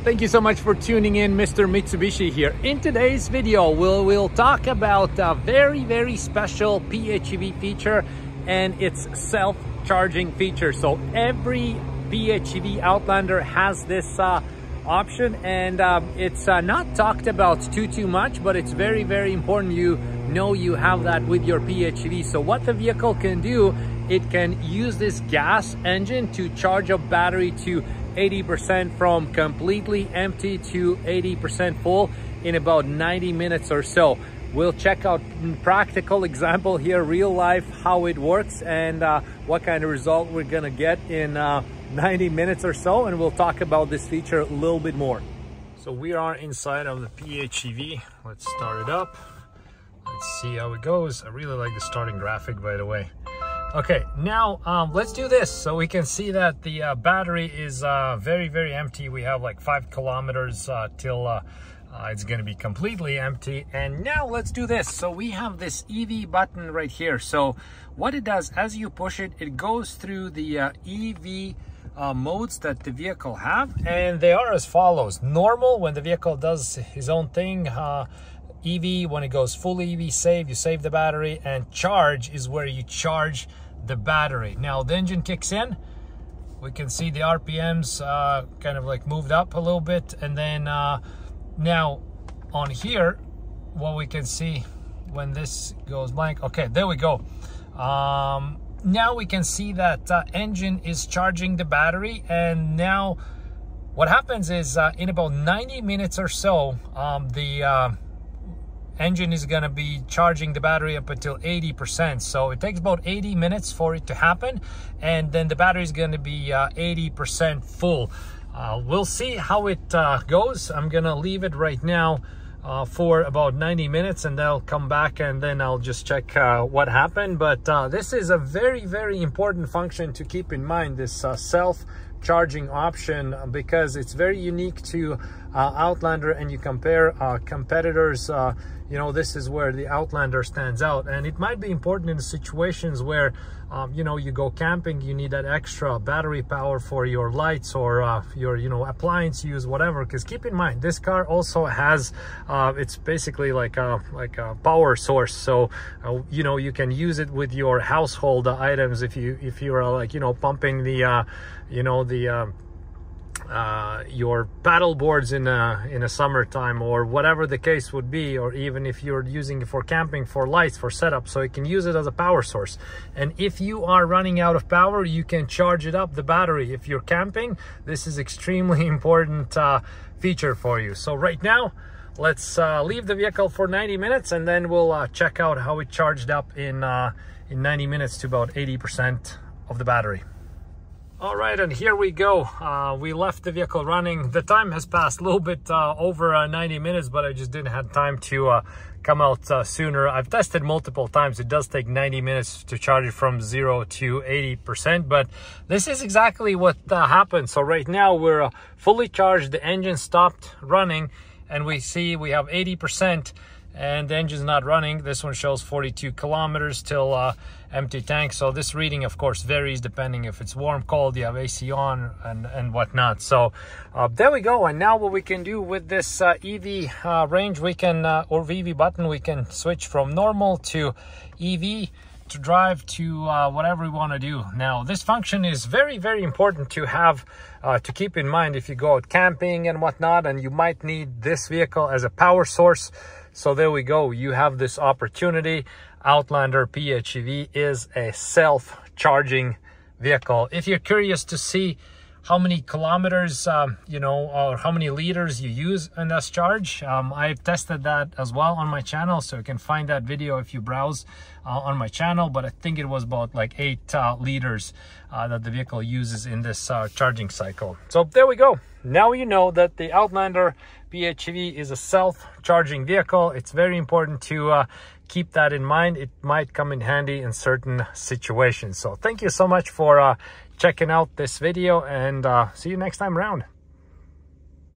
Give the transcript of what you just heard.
Thank you so much for tuning in. Mr. Mitsubishi here. In today's video, we'll talk about a very special PHEV feature and its self-charging feature. So every PHEV Outlander has this option, and it's not talked about too much, but it's very important you know you have that with your PHEV. So what the vehicle can do, it can use this gas engine to charge a battery to 80% from completely empty to 80% full in about 90 minutes or so. We'll check out practical example here, real life, how it works and what kind of result we're gonna get in 90 minutes or so, and we'll talk about this feature a little bit more. So we are inside of the PHEV. Let's start it up. Let's see how it goes. I really like the starting graphic, by the way. Okay, now let's do this so we can see that the battery is very empty. We have like 5 kilometers till it's going to be completely empty. And now let's do this. So we have this EV button right here. So what it does, as you push it, it goes through the EV modes that the vehicle have, and they are as follows. Normal, when the vehicle does his own thing. EV, when it goes full EV, save, you save the battery, and charge is where you charge the battery. Now the engine kicks in, we can see the RPMs kind of like moved up a little bit, and then now on here what we can see when this goes blank, okay, there we go. Now we can see that engine is charging the battery, and now what happens is in about 90 minutes or so the engine is going to be charging the battery up until 80%. So it takes about 80 minutes for it to happen, and then the battery is going to be 80% full. We'll see how it goes. I'm going to leave it right now for about 90 minutes, and I'll come back and then I'll just check what happened. But this is a very important function to keep in mind, this self-charging option, because it's very unique to Outlander, and you compare competitors, you know, this is where the Outlander stands out. And it might be important in situations where you know, you go camping, you need that extra battery power for your lights or your, you know, appliance use, whatever. Because keep in mind, this car also has it's basically like a power source. So you know, you can use it with your household items if you are like, you know, pumping the you know, the your paddle boards in a summertime, or whatever the case would be, or even if you're using it for camping, for lights, for setup. So you can use it as a power source, and if you are running out of power, you can charge it up, the battery. If you're camping, this is extremely important feature for you. So right now let's leave the vehicle for 90 minutes, and then we'll check out how it charged up in 90 minutes to about 80% of the battery. All right, and here we go. We left the vehicle running. The time has passed a little bit over 90 minutes, but I just didn't have time to come out sooner. I've tested multiple times. It does take 90 minutes to charge it from 0 to 80%, but this is exactly what happened. So right now we're fully charged. The engine stopped running, and we see we have 80%. And the engine's not running. This one shows 42 kilometers till empty tank. So this reading, of course, varies depending if it's warm, cold, you have AC on, and whatnot. So there we go. And now what we can do with this EV range, we can, or EV button, we can switch from normal to EV, to drive, to whatever we want to do. Now this function is very important to have, to keep in mind if you go out camping and whatnot, and you might need this vehicle as a power source. So there we go, you have this opportunity. Outlander PHEV is a self-charging vehicle. If you're curious to see how many kilometers, you know, or how many liters you use in this charge, I've tested that as well on my channel, so you can find that video if you browse on my channel. But I think it was about like 8 liters that the vehicle uses in this charging cycle. So there we go. Now you know that the Outlander PHEV is a self-charging vehicle. It's very important to keep that in mind. It might come in handy in certain situations. So thank you so much for checking out this video, and see you next time around.